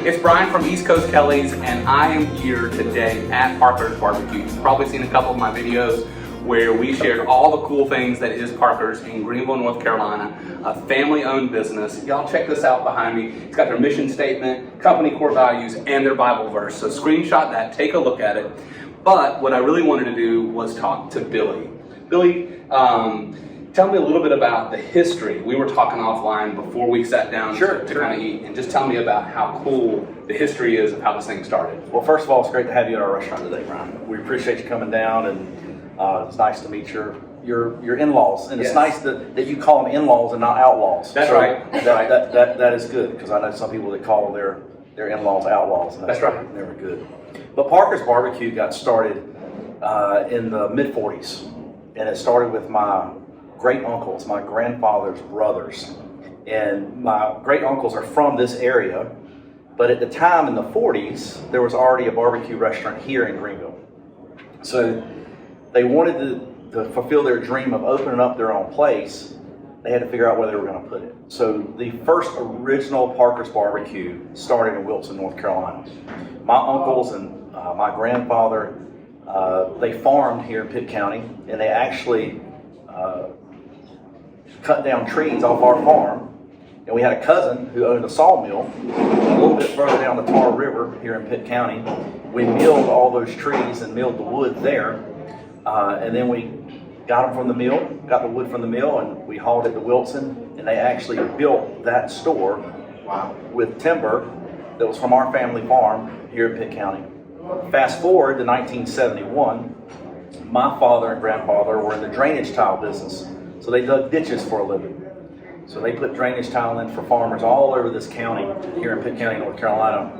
It's Brian from East Coast Kelly's, and I am here today at Parker's BBQ. You've probably seen a couple of my videos where we shared all the cool things that is Parker's in Greenville, North Carolina, a family-owned business. Y'all check this out behind me. It's got their mission statement, company core values, and their Bible verse. So screenshot that, take a look at it. But what I really wanted to do was talk to Billie. Billie, tell me a little bit about the history. We were talking offline before we sat down to kind of eat, and just tell me about how cool the history is of how this thing started. Well, first of all, it's great to have you at our restaurant today, Brian. We appreciate you coming down, and it's nice to meet your in-laws. And it's nice that you call them in-laws and not outlaws. That's right. That is good, because I know some people that call their in-laws outlaws, and that's right. Never good. But Parker's BBQ got started in the mid-40s, and it started with my great uncles, my grandfather's brothers. And my great uncles are from this area, but at the time in the 40s, there was already a barbecue restaurant here in Greenville. So they wanted to fulfill their dream of opening up their own place. They had to figure out where they were going to put it. So the first original Parker's BBQ started in Wilson, North Carolina. My uncles and my grandfather, they farmed here in Pitt County, and they actually cut down trees off our farm. And we had a cousin who owned a sawmill a little bit further down the Tar River here in Pitt County. We milled all those trees and milled the wood there. And then we got them from the mill, got the wood from the mill, and we hauled it to Wilson. And they actually built that store with timber that was from our family farm here in Pitt County. Fast forward to 1971, my father and grandfather were in the drainage tile business. So they dug ditches for a living. So they put drainage tile in for farmers all over this county, here in Pitt County, North Carolina.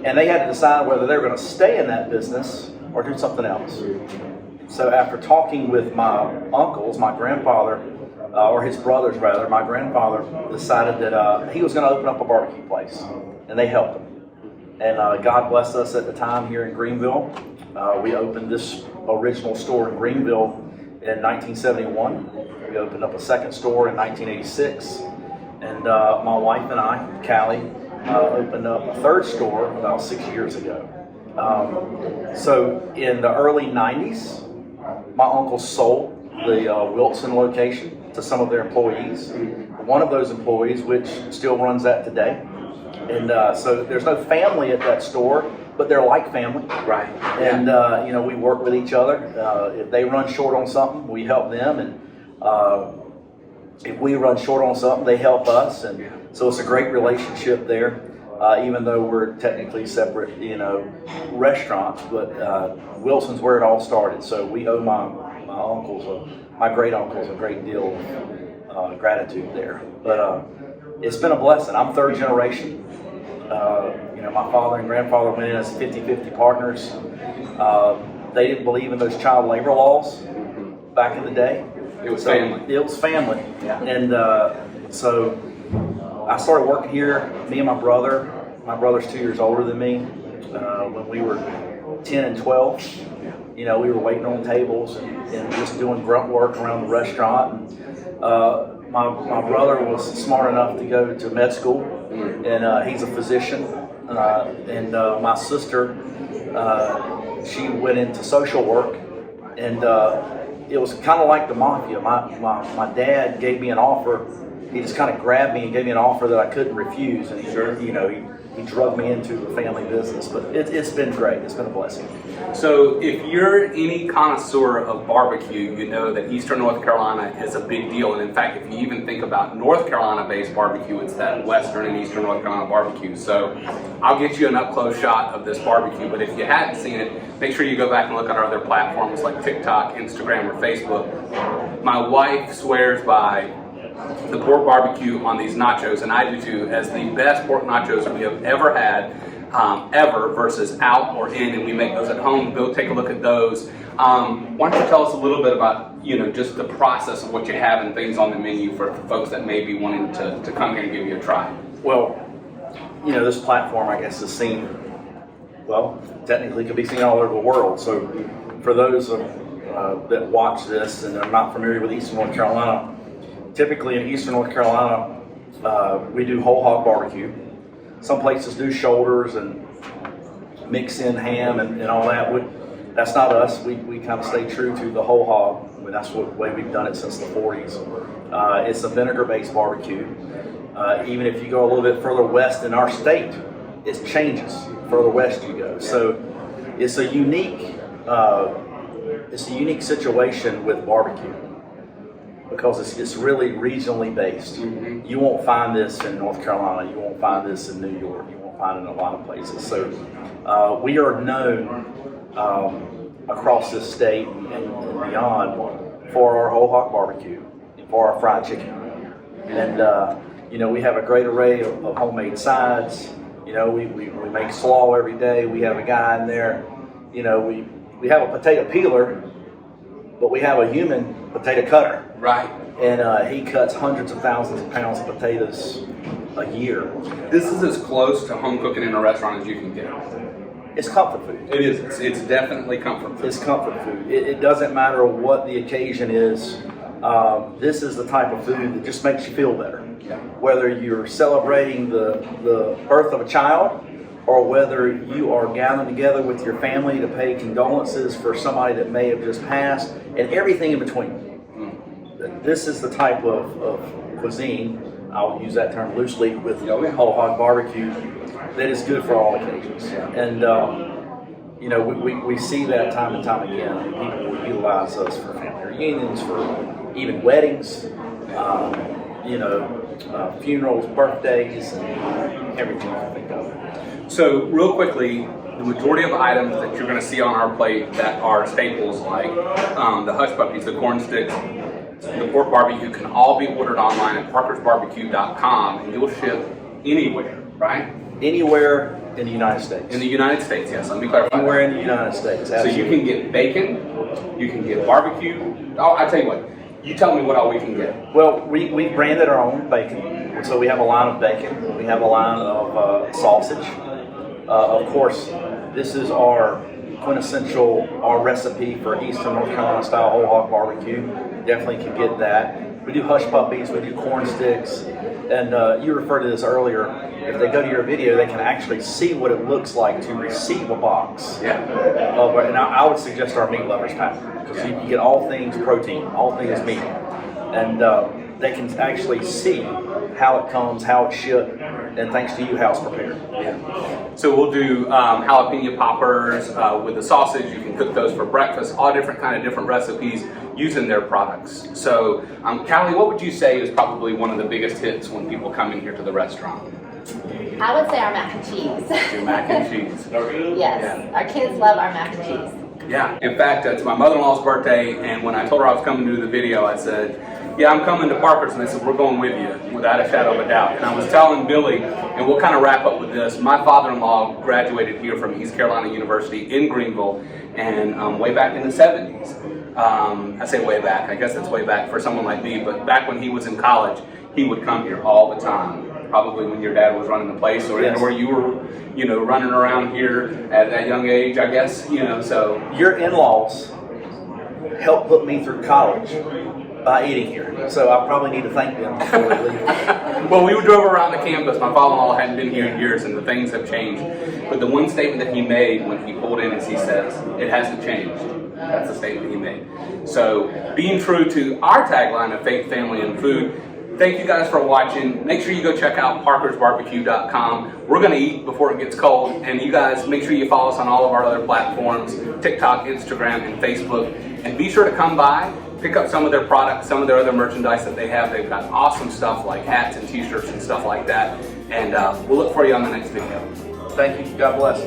And they had to decide whether they were going to stay in that business or do something else. So after talking with my uncles, my grandfather, or his brothers rather, my grandfather decided that he was going to open up a barbecue place. And they helped him. And God blessed us at the time here in Greenville. We opened this original store in Greenville in 1971. We opened up a second store in 1986, and my wife and I, Callie, opened up a third store about 6 years ago. So in the early 90s, my uncle sold the Wilson location to some of their employees. One of those employees, which still runs that today. And so there's no family at that store, but they're like family. Right. And, we work with each other. If they run short on something, we help them. And if we run short on something, they help us. And so it's a great relationship there, even though we're technically separate, restaurants. But Wilson's where it all started. So we owe my uncles, my great uncles, a great deal of gratitude there. But it's been a blessing. I'm third generation. My father and grandfather went in as 50-50 partners. They didn't believe in those child labor laws back in the day. It was family. It was family. Yeah. And so I started working here, me and my brother. My brother's 2 years older than me. When we were 10 and 12, we were waiting on tables and just doing grunt work around the restaurant. And, my brother was smart enough to go to med school, and he's a physician. And my sister, she went into social work, and it was kind of like the mafia. My dad gave me an offer. He just kind of grabbed me and gave me an offer that I couldn't refuse, and he drugged me into the family business. But it's been great. It's been a blessing. So if you're any connoisseur of barbecue, you know that Eastern North Carolina is a big deal. And in fact, if you even think about North Carolina-based barbecue, it's that Western and Eastern North Carolina barbecue. So I'll get you an up-close shot of this barbecue. But if you hadn't seen it, make sure you go back and look at our other platforms like TikTok, Instagram, or Facebook. My wife swears by the pork barbecue on these nachos, and I do too, as the best pork nachos we have ever had, ever, versus out or in, and we make those at home. Go take a look at those. Why don't you tell us a little bit about, just the process of what you have and things on the menu for folks that may be wanting to come here and give you a try? Well, this platform, I guess, is seen, technically could be seen all over the world. So for those that watch this and are not familiar with Eastern North Carolina, typically in Eastern North Carolina, we do whole hog barbecue. Some places do shoulders and mix in ham and all that. That's not us. We kind of stay true to the whole hog. I mean, that's the way we've done it since the 40s. It's a vinegar-based barbecue. Even if you go a little bit further west in our state, it changes further west you go. So it's a unique situation with barbecue because it's really regionally based. Mm-hmm. You won't find this in North Carolina. You won't find this in New York. You won't find it in a lot of places. So we are known across this state and beyond for our whole hog barbecue and for our fried chicken. And we have a great array of homemade sides. We make slaw every day. We have a guy in there. We have a potato peeler, but we have a human potato cutter. Right. And he cuts hundreds of thousands of pounds of potatoes a year. This is as close to home cooking in a restaurant as you can get. It's comfort food. It is. It's definitely comfort food. It's comfort food. It doesn't matter what the occasion is. This is the type of food that just makes you feel better. Yeah. Whether you're celebrating the birth of a child or whether you are gathering together with your family to pay condolences for somebody that may have just passed and everything in between. This is the type of cuisine, I'll use that term loosely, with whole hog barbecue that is good for all occasions. And we see that time and time again. And people will utilize us for family reunions, for even weddings, funerals, birthdays, and everything you can think of. So real quickly, the majority of items that you're going to see on our plate that are staples, like the hush puppies, the corn sticks, the pork barbecue, can all be ordered online at parkersbarbecue.com, and you'll ship anywhere, right? Anywhere in the United States. In the United States, yes. Let me clarify. Anywhere in the United States. Absolutely. So you can get bacon, you can get barbecue. Oh, I tell you what. You tell me what all we can get. Well, we branded our own bacon. So we have a line of bacon. We have a line of sausage. Of course, this is our quintessential, our recipe for Eastern North Carolina style whole hog barbecue. Definitely can get that. We do hush puppies, we do corn sticks, and you referred to this earlier. If they go to your video, they can actually see what it looks like to receive a box. Yeah. And I would suggest our meat lovers pack because you get all things protein, all things meat, and they can actually see how it comes, how it's shipped, and thanks to you, how it's prepared. Yeah. So we'll do jalapeno poppers with the sausage. You can cook those for breakfast. All different recipes using their products. So, Callie, what would you say is probably one of the biggest hits when people come in here to the restaurant? I would say our mac and cheese. Your mac and cheese. Yes, Yeah. our kids love our mac and cheese. Yeah. In fact, it's my mother-in-law's birthday, and when I told her I was coming to do the video, I said, yeah, I'm coming to Parker's, and they said, we're going with you, without a shadow of a doubt. And I was telling Billie, and we'll kind of wrap up with this, my father-in-law graduated here from East Carolina University in Greenville, and way back in the 70s. I say way back, I guess that's way back for someone like me, but back when he was in college, he would come here all the time. Probably when your dad was running the place, or Yes. or you were, running around here at that young age, I guess, so. Your in-laws helped put me through college by eating here, so I probably need to thank them before we leave. Well, we drove around the campus. My father-in-law hadn't been here in years, and the things have changed. But the one statement that he made when he pulled in is he says, it hasn't changed. That's the statement he made. So, being true to our tagline of faith, family, and food, thank you guys for watching. Make sure you go check out parkersbarbecue.com. We're going to eat before it gets cold. And you guys, make sure you follow us on all of our other platforms, TikTok, Instagram, and Facebook. And be sure to come by, pick up some of their products, some of their other merchandise that they have. They've got awesome stuff like hats and t-shirts and stuff like that. And we'll look for you on the next video. Thank you. God bless.